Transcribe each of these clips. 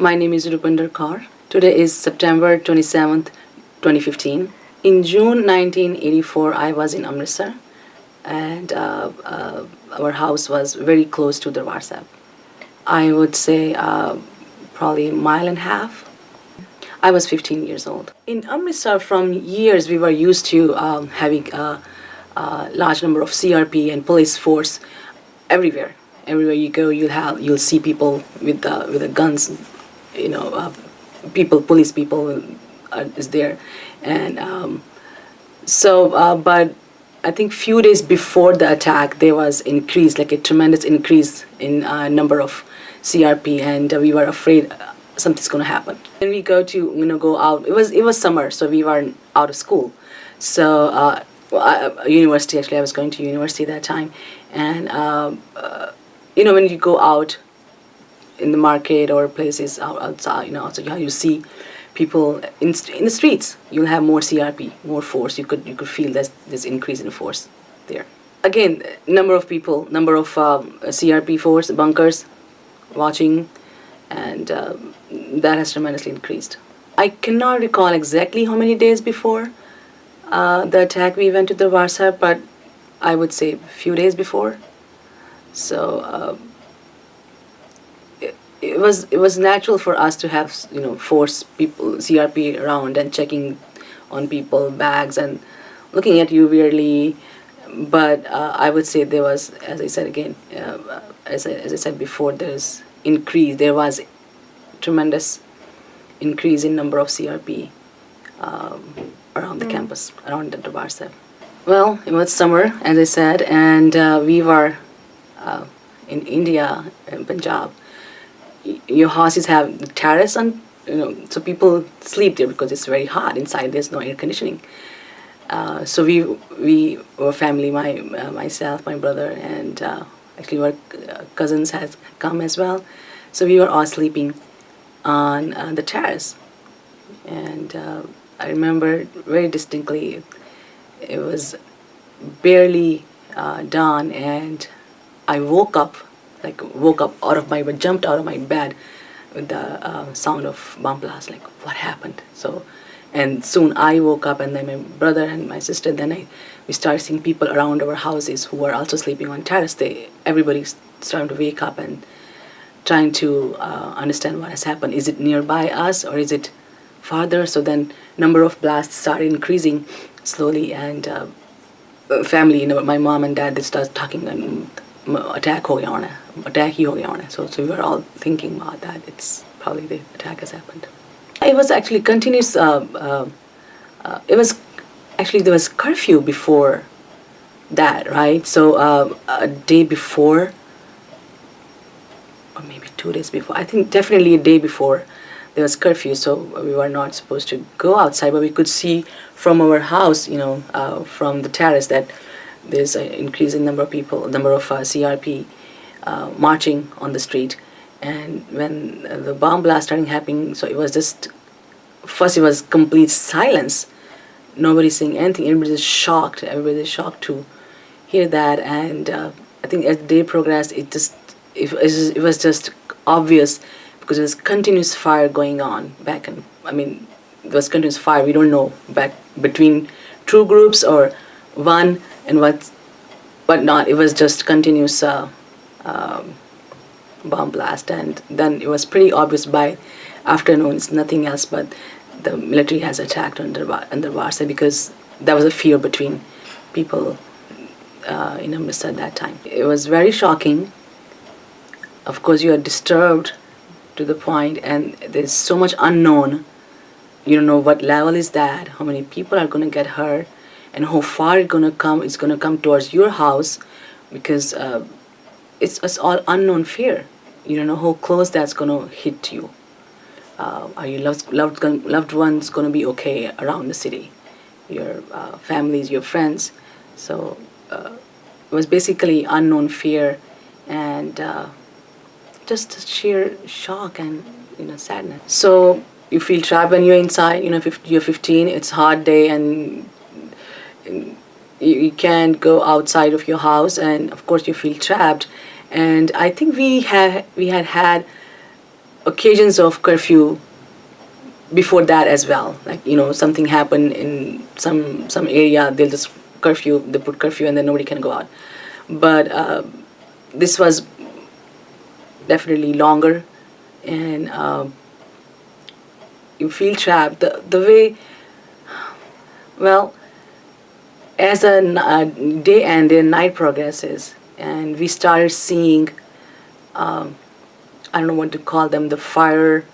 My name is Rupinder Kaur. Today is September 27th, 2015. In June 1984, I was in Amritsar, and our house was very close to Darbar Sahib. I would say probably a mile and a half. I was 15 years old. In Amritsar, from years, we were used to having a large number of CRP and police force everywhere. Everywhere you go, you'll see people with the guns, police people is there, and but I think few days before the attack, there was increase, like a tremendous increase in number of CRP, and we were afraid something's going to happen. When we go out, it was summer, so we were out of school, so university, actually I was going to university that time, and when you go out in the market or places outside, so you see people in the streets, you'll have more CRP, more force. You could feel this increase in force there. Again, number of people, number of CRP force bunkers watching, and that has tremendously increased. I cannot recall exactly how many days before the attack we went to the Darbar, but I would say a few days before. So it was natural for us to have force people, CRP around and checking on people, bags, and looking at you weirdly. But I would say there was, as I said again, as I said before, there was tremendous increase in number of CRP around the campus, around the Darbar. Well, it was summer, as I said, and we were in India, in Punjab. Your houses have terrace, and so people sleep there because it's very hot inside. There's no air conditioning. So we were family, myself, my brother, and actually our cousins had come as well. So we were all sleeping on the terrace, and I remember very distinctly. It was barely dawn, and I woke up out of my bed, jumped out of my bed with the sound of bomb blast. Like, what happened? So, and soon I woke up, and then my brother and my sister. Then we started seeing people around our houses who were also sleeping on terrace. Everybody's starting to wake up and trying to understand what has happened. Is it nearby us or is it farther? So then number of blasts started increasing slowly, and family, my mom and dad, they started talking, and attack ho gaya hona. So we were all thinking about that. It's probably the attack has happened. It was actually continuous. There was curfew before that, right? So a day before, or maybe 2 days before, I think definitely a day before, there was curfew, so we were not supposed to go outside, but we could see from our house, from the terrace, that there's an increasing number of people, number of CRP marching on the street. And when the bomb blast started happening, so it was just, first it was complete silence. Nobody's saying anything. Everybody's shocked. Everybody's shocked to hear that. And I think as the day progressed, it was just obvious, because there was continuous fire going on back, and there was continuous fire. We don't know back between two groups or one and what not. It was just continuous bomb blast, and then it was pretty obvious by afternoon. It's nothing else but the military has attacked on Darbar, because there was a fear between people in Amritsar at that time. It was very shocking. Of course, you are disturbed to the point, and there's so much unknown. You don't know what level is that, how many people are going to get hurt, and how far it's going to come. It's going to come towards your house, because it's all unknown fear. You don't know how close that's going to hit you. Are your loved ones going to be okay around the city? Your families, your friends. So it was basically unknown fear, and just sheer shock and sadness. So you feel trapped when you're inside. If you're 15, it's a hard day, and you can't go outside of your house, and of course you feel trapped. And I think we had occasions of curfew before that as well. Like, something happened in some area, they'll just they put curfew, and then nobody can go out. But this was definitely longer, and you feel trapped. The way, well, as a day and the night progresses, and we started seeing, I don't know what to call them, the part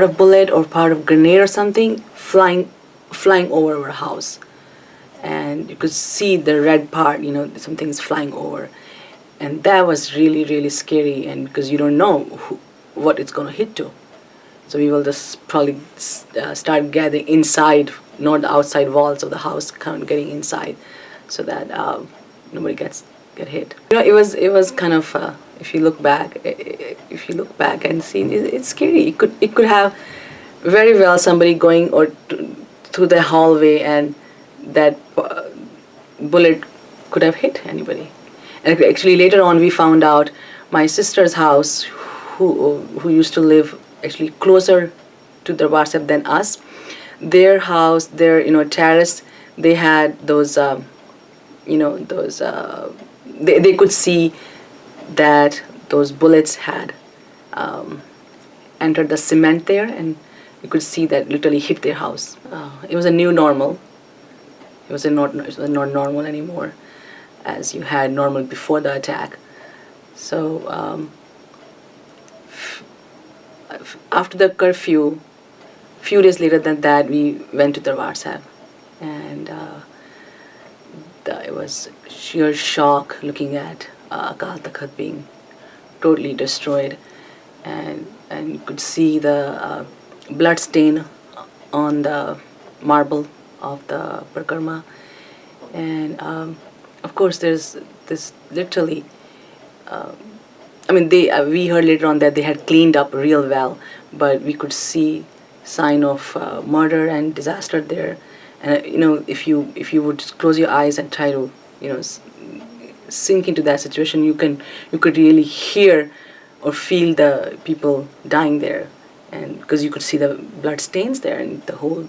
of bullet or part of grenade or something flying over our house, and you could see the red part. Something is flying over, and that was really, really scary. And because you don't know what it's going to hit to, so we will just probably start gathering inside, not the outside walls of the house, kind of getting inside, so that nobody get hit. It was kind of, if you look back and see, it's scary. It could have very well somebody going through the hallway, and that bullet could have hit anybody. And actually later on we found out my sister's house, who used to live actually closer to the WhatsApp than us, their house, their terrace, they had those they could see that those bullets had entered the cement there, and you could see that literally hit their house. It was a new normal. It was not normal anymore, as you had normal before the attack. So after the curfew, few days later than that, we went to the WhatsApp, and it was sheer shock looking at Akal Takht being totally destroyed, and you could see the blood stain on the marble of the Parakrama, and of course there's this literally. We heard later on that they had cleaned up real well, but we could see sign of murder and disaster there. And if you would just close your eyes and try to sink into that situation, you could really hear or feel the people dying there, and because you could see the blood stains there, and the whole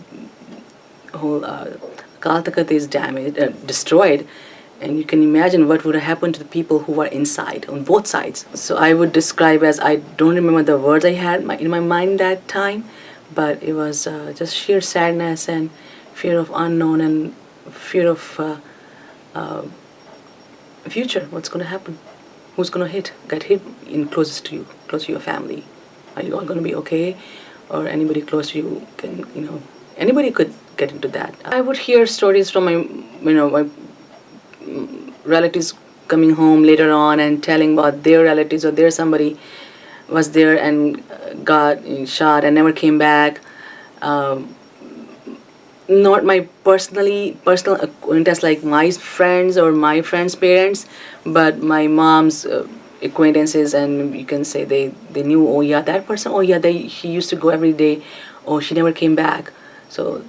Akal Takht is damaged, destroyed. And you can imagine what would have happened to the people who were inside on both sides. So I would describe as, I don't remember the words I had in my mind that time, but it was just sheer sadness and fear of unknown and fear of future. What's going to happen? Who's going to get hit closest to you, close to your family? Are you all going to be okay? Or anybody close to you anybody could get into that. I would hear stories from my relatives coming home later on and telling about their relatives, or their somebody was there and got shot and never came back. Not my personal acquaintance like my friends or my friends' parents, but my mom's acquaintances, and you can say they knew, oh yeah, that person, oh yeah, he used to go every day, oh she never came back. So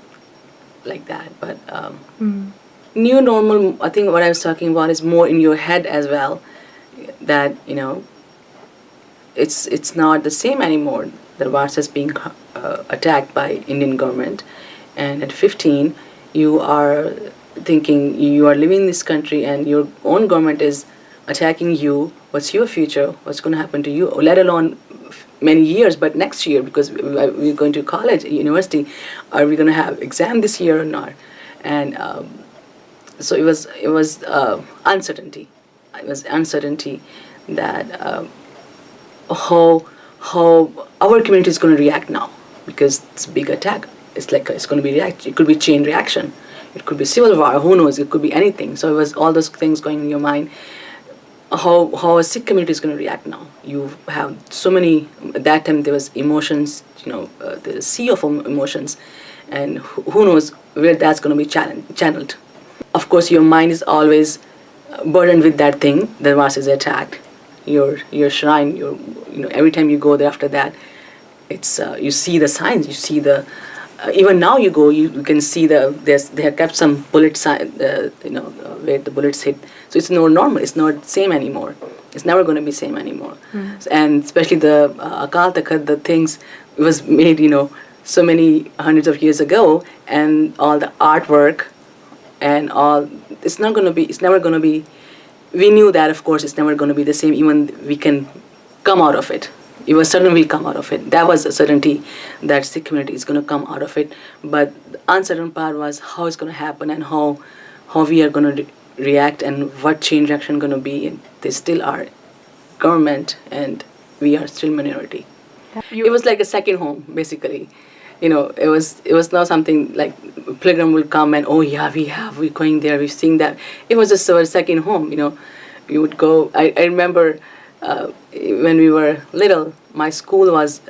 like that. But new normal, I think what I was talking about is more in your head as well, that it's not the same anymore. The Varsa is being attacked by Indian government, and at 15 you are thinking you are living in this country and your own government is attacking you. What's your future? What's going to happen to you? Let alone many years, but next year, because we're going to college, university, are we going to have exam this year or not? And so it was uncertainty. It was uncertainty that how our community is going to react now, because it's a big attack. It's like it's going to be it could be chain reaction. It could be civil war. Who knows? It could be anything. So it was all those things going in your mind. How a Sikh community is going to react now. You have so many. At that time there was emotions. The sea of emotions, and who knows where that's going to be channeled. Of course, your mind is always burdened with that thing. The Mars is attacked. Your shrine. Every time you go there after that, it's you see the signs. You see the even now you go, you can see they have kept some bullet sign, where the bullets hit. So it's not normal. It's not same anymore. It's never going to be same anymore. And especially the Akal Takht, the things was made, so many hundreds of years ago, and all the artwork and all. It's not going to be. It's never going to be. We knew that, of course, it's never going to be the same. Even we can come out of it. You were certain we'll come out of it. That was a certainty that Sikh community is going to come out of it. But the uncertain part was how it's going to happen and how we are going to react and what change reaction going to be. And they still are government and we are still minority. It was like a second home, basically. It was not something like pilgrim will come and, oh yeah, we're going there, we're seeing that. It was just our second home. We would go. I remember when we were little, my school it was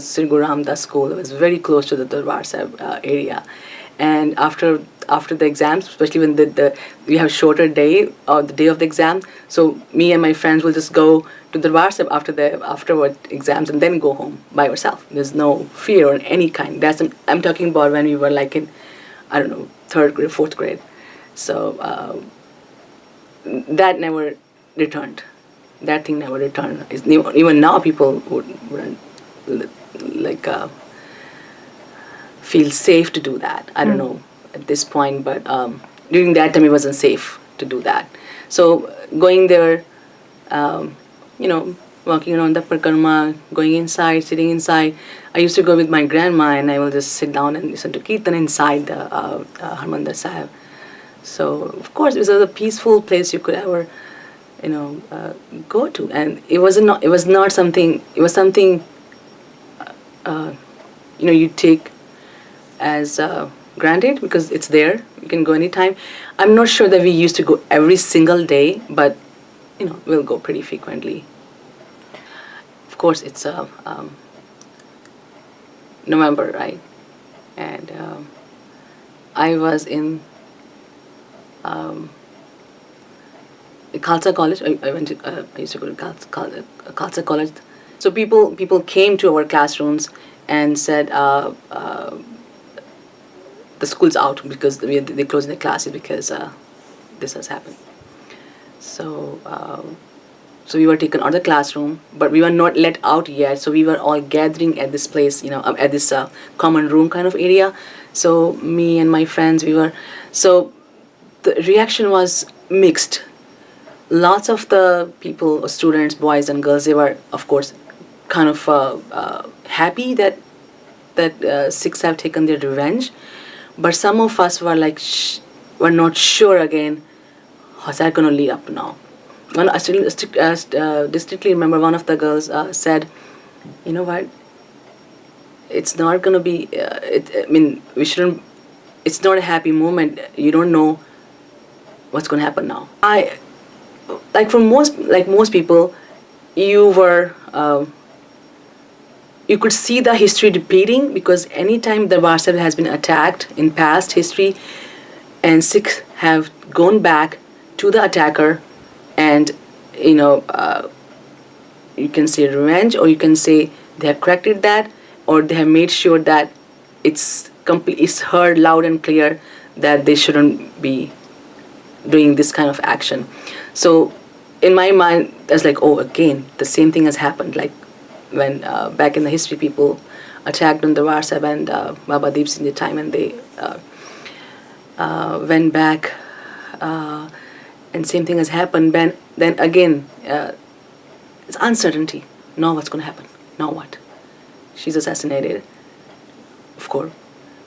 Sri Guru Ram Das school. It was very close to the Darbar Sahib area, and after the exams, especially when we have a shorter day or the day of the exam, so me and my friends will just go to Darbar Sahib afterward exams and then go home by ourselves. There's no fear or any kind. I'm talking about when we were like in, I don't know, 3rd grade, 4th grade. So that never returned. That thing never returned. Even now, people wouldn't like feel safe to do that. I don't know at this point, but during that time, it wasn't safe to do that. So going there, walking around the Parikrama, going inside, sitting inside. I used to go with my grandma, and I will just sit down and listen to Kirtan inside the Harmandir Sahib. So of course, it was a peaceful place you could ever go to, and it was not something. It was something you take as granted because it's there. You can go anytime. I'm not sure that we used to go every single day, but we'll go pretty frequently. Of course, it's November, right? And I was in Khalsa College. I used to go to Khalsa College. So people came to our classrooms and said the school's out because they're closing the classes because this has happened. So we were taken out of the classroom, but we were not let out yet. So we were all gathering at this place, at this common room kind of area. So me and my friends, so the reaction was mixed. Lots of the people, students, boys and girls, they were, of course, kind of happy that Sikhs have taken their revenge. But some of us were like, were not sure again, how's that going to lead up now? I still distinctly remember one of the girls said, you know what, it's not going to be, we shouldn't, it's not a happy moment. You don't know what's going to happen now. Most people, you could see the history repeating because anytime the Darbar Sahib has been attacked in past history, and Sikhs have gone back to the attacker, and you can say revenge, or you can say they have corrected that, or they have made sure that it's heard loud and clear that they shouldn't be doing this kind of action. So in my mind, that's like, oh, again, the same thing has happened. Like when back in the history, people attacked on the Darbar Sahib and Baba Deep Singh time, and they went back, and same thing has happened. Then again, it's uncertainty. Now what's going to happen? Now what? She's assassinated. Of course,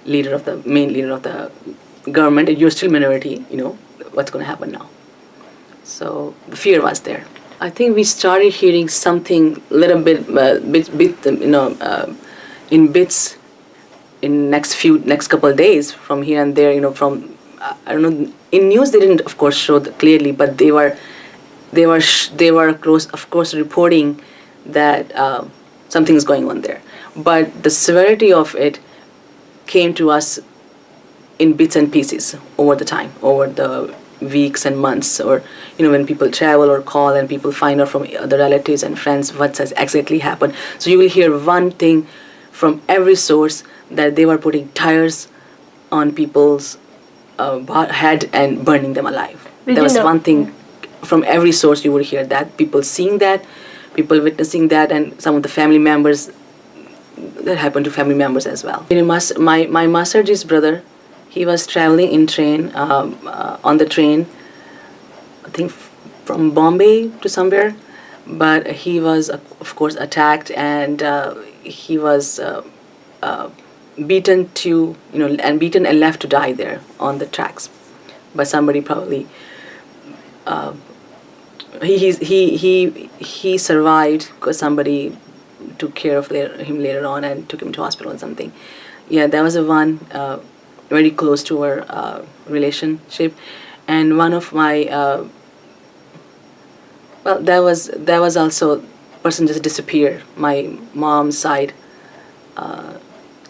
main leader of the government, and you're still minority. What's going to happen now? So the fear was there. I think we started hearing something little bit, in bits in next couple of days from here and there. From I don't know. In news, they didn't, of course, show clearly, but they were close, of course, reporting that something is going on there. But the severity of it came to us in bits and pieces over the weeks and months, or when people travel or call and people find out from other relatives and friends what has exactly happened. So you will hear one thing from every source that they were putting tires on people's head and burning them alive. There was one thing from every source you would hear that, people seeing that, people witnessing that, and some of the family members, that happened to family members as well. My Masterji's brother, he was traveling in train, on the train, I think from Bombay to somewhere, but he was of course attacked, and he was beaten and left to die there on the tracks by somebody probably. He survived because somebody took care of him later on and took him to hospital or something. Yeah, that was the one very close to our relationship, and one of my that was also person just disappeared. My mom's side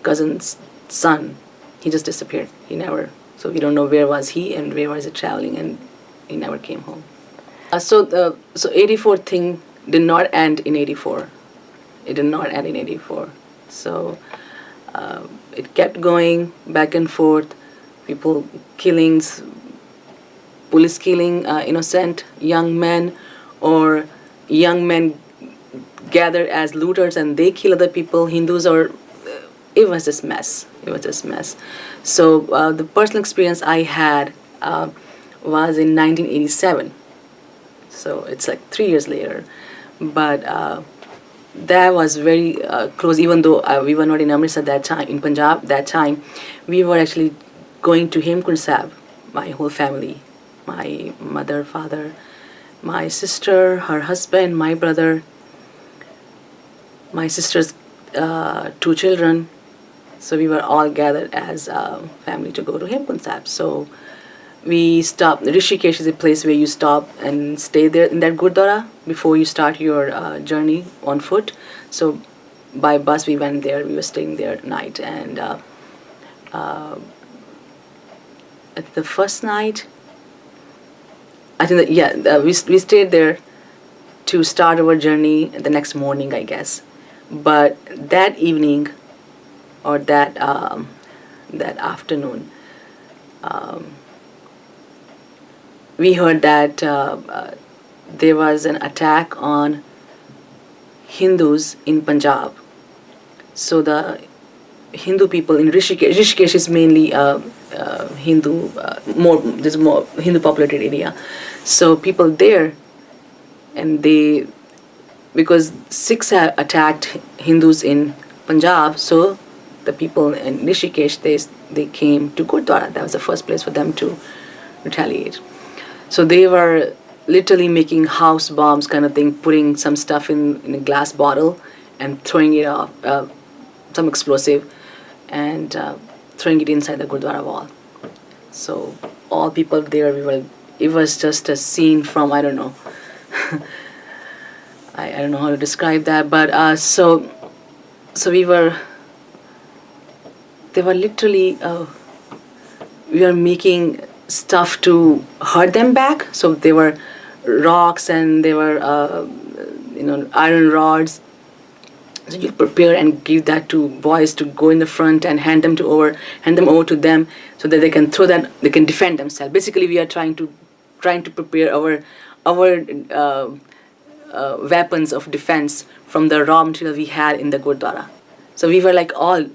cousin's son, he just disappeared. He never. So we don't know where was he and where was he traveling, and he never came home. So 84 thing did not end in 84. It did not end in 84. So it kept going back and forth. People killings, police killing innocent young men, or young men gathered as looters and they kill other people, Hindus, or it was just mess. It was just mess. So the personal experience I had was in 1987. So it's like 3 years later, but that was very close. Even though we were not in Amritsar that time, in Punjab that time, we were actually going to Hemkund Sahib, my whole family, my mother, father, my sister, her husband, my brother, my sister's 2 children. So we were all gathered as a family to go to Hemkund Sahib. So we stopped. Rishikesh is a place where you stop and stay there in that Gurdwara before you start your journey on foot. So by bus we went there. We were staying there at night, and at the first night, I think that we stayed there to start our journey the next morning, I guess. But that evening, or that afternoon, we heard that there was an attack on Hindus in Punjab. So the Hindu people in Rishikesh is mainly Hindu, there's more Hindu populated area. So people there, and because Sikhs had attacked Hindus in Punjab, so the people in Rishikesh, they came to Gurdwara. That was the first place for them to retaliate. So they were literally making house bombs kind of thing, putting some stuff in a glass bottle and throwing it off, some explosive, and throwing it inside the Gurdwara wall. So all people there, it was just a scene from, I don't know, I don't know how to describe that, but so they were literally, we were making stuff to hurt them back. So there were rocks and there were iron rods. So you prepare and give that to boys to go in the front and hand them over to them so that they can throw that, they can defend themselves. Basically, we are trying to prepare our weapons of defense from the raw material we had in the Gurdwara. So we were like all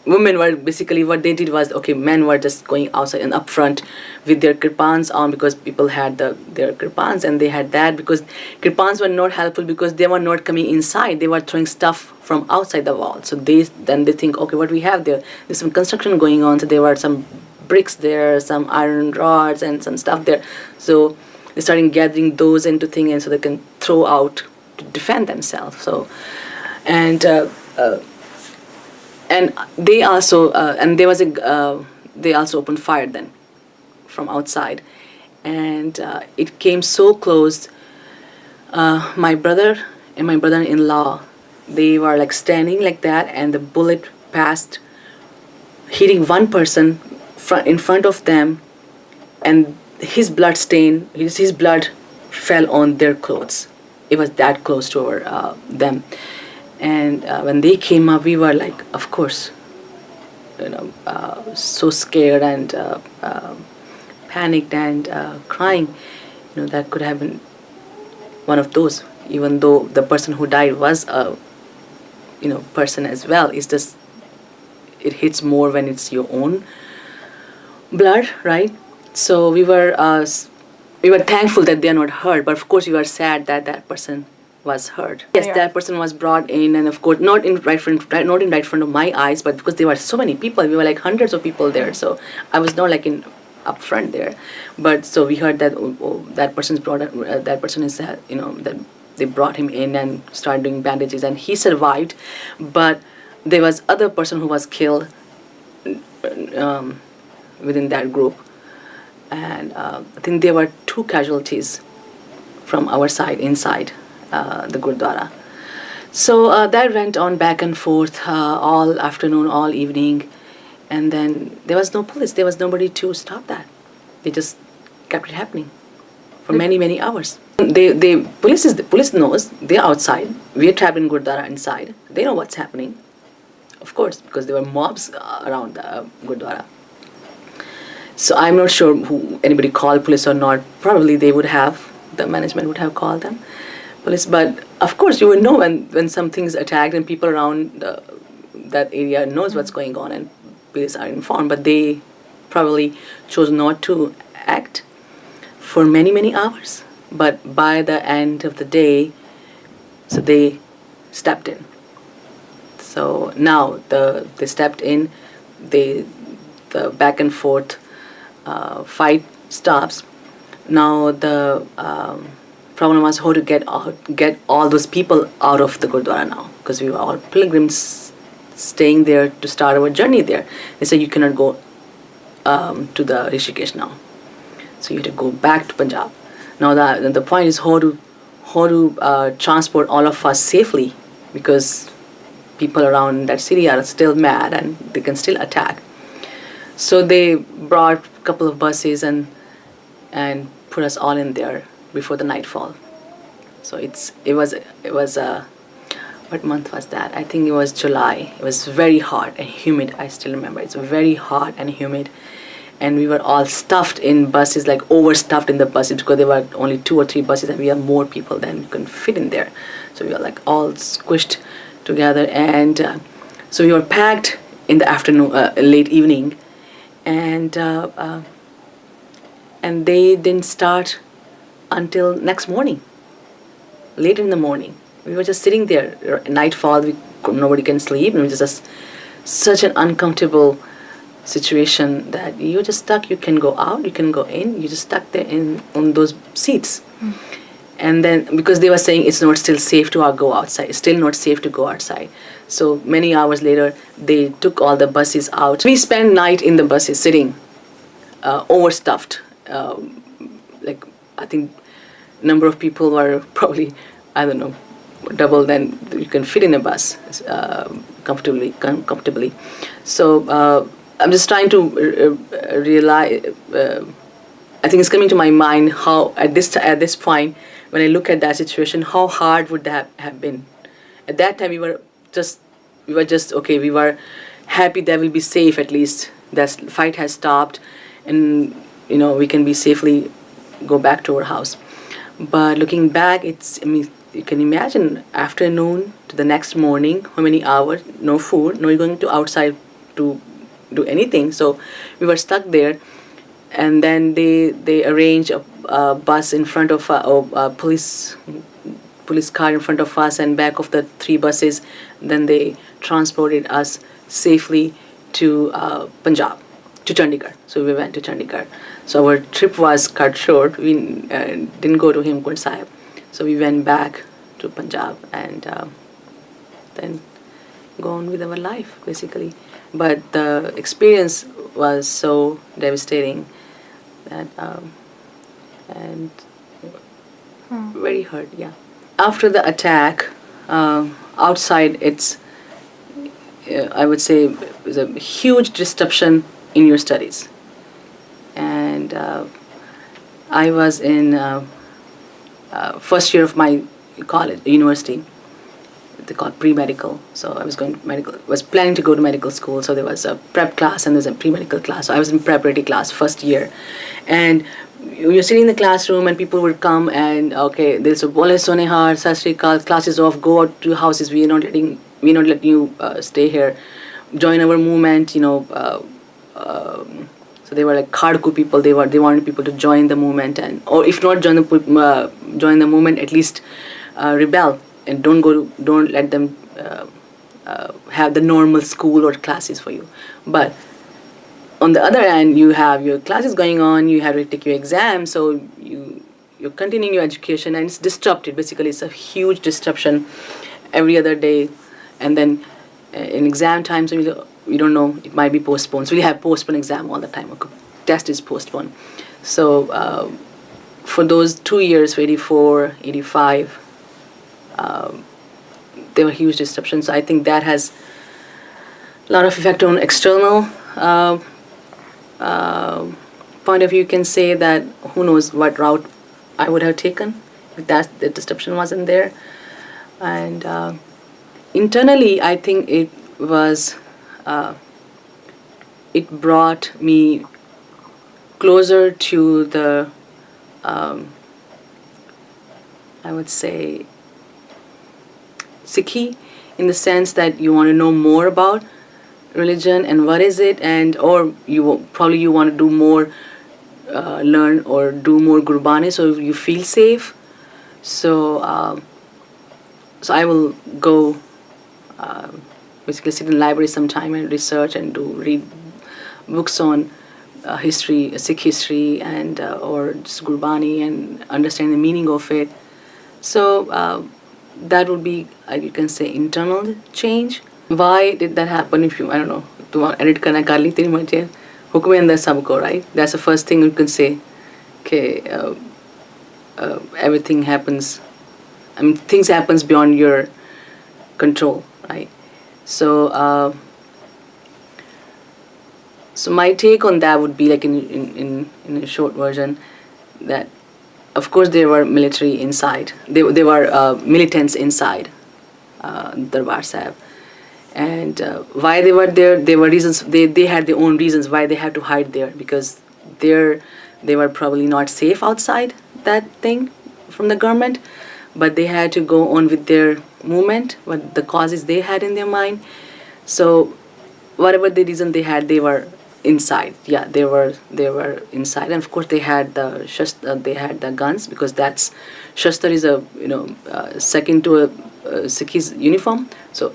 women were basically, what they did was, okay, men were just going outside and up front with their kirpans on, because people had their kirpans, and they had that because kirpans were not helpful because they were not coming inside. They were throwing stuff from outside the wall. So they think, okay, what we have there? There's some construction going on. So there were some bricks there, some iron rods, and some stuff there. So they started gathering those into things, and so they can throw out to defend themselves. So, and they also they also opened fire then from outside, and it came so close. My brother and my brother-in-law, they were like standing like that, and the bullet passed, hitting one person in front of them, and his blood fell on their clothes. It was that close to them. And when they came up, we were like, of course, so scared and panicked and crying. That could have been one of those, even though the person who died was a person as well. It's just, it hits more when it's your own blood, right? So we were thankful that they are not hurt, but of course we were sad that that person was hurt. Yes, Yeah. that person was brought in, and of course not in right front of my eyes, but because there were so many people, we were like hundreds of people there. So I was not like in up front there, but so we heard that that person's brought that person is that they brought him in and started doing bandages, and he survived, but there was other person who was killed within that group, and I think there were 2 casualties from our side inside the Gurdwara. So that went on back and forth all afternoon, all evening, and then there was no police. There was nobody to stop that. They just kept it happening for many hours. Police knows they're outside. We're trapped in Gurdwara inside. They know what's happening, of course, because there were mobs around the Gurdwara. So I'm not sure who anybody called police or not. Probably they would have, the management would have called them police. But of course you would know when something's attacked and people around that area knows what's going on and police are informed. But they probably chose not to act for many hours. But by the end of the day, so they stepped in. So now they stepped in, the back and forth fight stops. Now the problem was how to get all those people out of the Gurdwara now, because we were all pilgrims staying there to start our journey there. They said you cannot go to the Rishikesh now, so you have to go back to Punjab. Now the point is how to transport all of us safely, because people around that city are still mad and they can still attack. So they brought a couple of buses and put us all in there before the nightfall. So it was what month was that? I think it was July. It was very hot and humid. I still remember. It's very hot and humid, and we were all stuffed in buses, like overstuffed in the buses, because there were only 2 or 3 buses and we had more people than we could fit in there. So we were like all squished together, and so we were packed in the afternoon, late evening, and they didn't start until next morning, later in the morning. We were just sitting there, nightfall, nobody can sleep, and it was just such an uncomfortable situation that you're just stuck. You can go out, you can go in, you're just stuck there on those seats. And then, because they were saying it's not still safe to go outside, it's still not safe to go outside. So many hours later, they took all the buses out. We spent night in the buses, sitting, overstuffed. Like, I think number of people were probably, I don't know, double than you can fit in a bus comfortably. So I'm just trying to realize. I think it's coming to my mind how at this point, when I look at that situation, how hard would that have been? At that time, we were just okay. We were happy that we'll be safe at least. That fight has stopped, and we can be safely go back to our house. But looking back, you can imagine afternoon to the next morning, how many hours, no food, no going to outside to do anything. So we were stuck there, and then they arranged a bus in front of a police car in front of us and back of the 3 buses. Then they transported us safely to Punjab, to Chandigarh. So we went to Chandigarh. So our trip was cut short. We didn't go to Hemkund Sahib. So we went back to Punjab and then go on with our life, basically. But the experience was so devastating that and very hurt, yeah. After the attack, outside, I would say, it was a huge disruption in your studies. And I was in first year of my university. they call pre-medical. So I was going to medical, was planning to go to medical school. So there was a prep class and there's a pre-medical class. So I was in preparatory class first year, and you're sitting in the classroom and people would come and okay, they'll say, "Bole Sonehar, Sat Shri Akal, class is off. Go out to houses. We're not letting you stay here. Join our movement." So they were like Khadku people. They wanted people to join the movement, and or if not join the movement, at least rebel and don't let them have the normal school or classes for you. But on the other hand, you have your classes going on. You have to take your exam, so you're continuing your education, and it's disrupted. Basically, it's a huge disruption every other day, and then in exam time, so we don't know, it might be postponed. So we have postponed exam all the time. Test is postponed. So for those 2 years, for 84, 85, there were huge disruptions. So I think that has a lot of effect on external point of view. You can say that who knows what route I would have taken if the disruption wasn't there. And internally, I think it was, it brought me closer to the, I would say, Sikhi, in the sense that you want to know more about religion and what is it, and or you want to do more, learn or do more Gurbani, so you feel safe. So so I will go basically sit in the library sometime and research and read books on history, Sikh history, and or just Gurbani, and understand the meaning of it. So that would be, you can say, internal change. Why did that happen? If you, I don't know, to edit karna kar li teri marzi, hukme andar sabko, right? That's the first thing you can say. Okay, everything happens. I mean, things happens beyond your control, right? So so my take on that would be, like, in a short version, that of course there were military inside. There were militants inside Darbar Sahib, and why they were there. There were reasons. They had their own reasons why they had to hide there, because they were probably not safe outside that thing from the government, but they had to go on with their movement, what the causes they had in their mind. So whatever the reason they had, they were inside. Yeah, they were inside, and of course they had the guns, because that's shastra is a second to a Sikhi's uniform, so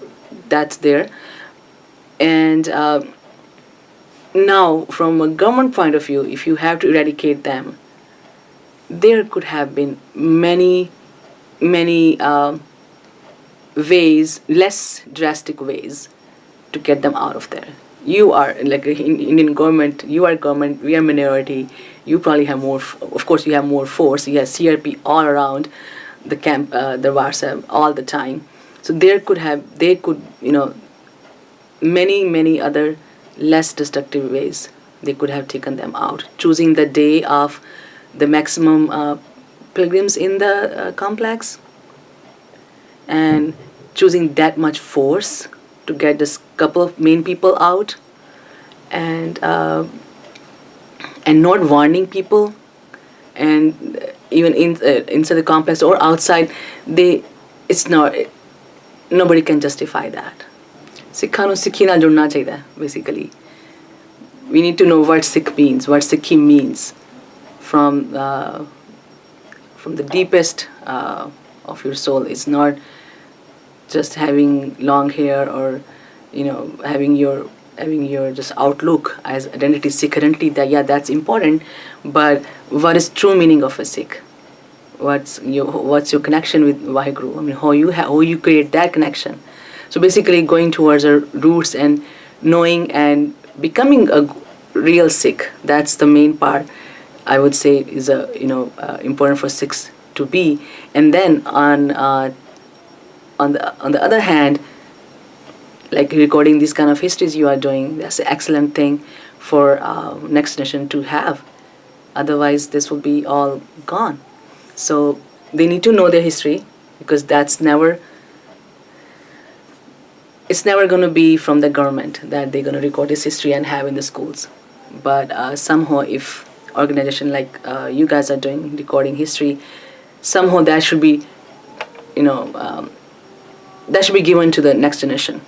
that's there. And now, from a government point of view, if you have to eradicate them, there could have been many ways, less drastic ways, to get them out of there. You are, like, in Indian government, you are government, we are minority, you probably have more, of course you have more force, you have CRP all around the camp, the Warsaw, all the time. So they could, many other less destructive ways they could have taken them out. Choosing the day of the maximum pilgrims in the complex, and choosing that much force to get this couple of main people out, and not warning people, and even inside the complex or outside, nobody can justify that. Sikhano Sikhi na judna chahiye, basically. We need to know what Sikh means, what Sikhi means, from the deepest of your soul. It's not just having long hair, or having your just outlook as identity, Sikh identity. That's important, but what is true meaning of a Sikh? What's your connection with Vaheguru? I mean, how you create that connection. So basically, going towards our roots and knowing and becoming a real Sikh. That's the main part, I would say, is important for Sikhs to be. And then on the other hand, like recording these kind of histories you are doing, that's an excellent thing for next generation to have. Otherwise, this will be all gone. So they need to know their history, because that's never it's never going to be from the government that they're going to record this history and have in the schools. But somehow, if organization like you guys are doing recording history, somehow that should be, you know, that should be given to the next generation.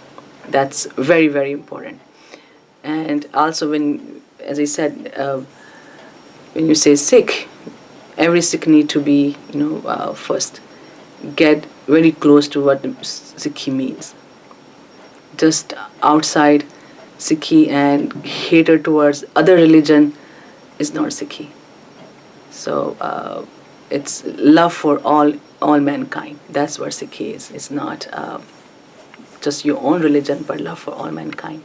That's very, very important. And also, when, as I said, when you say Sikh, every Sikh need to be, first get very close to what Sikhi means. Just outside Sikhi and hatred towards other religion is not Sikhi. So it's love for all mankind. That's what Sikhi is. It's not just your own religion, but love for all mankind.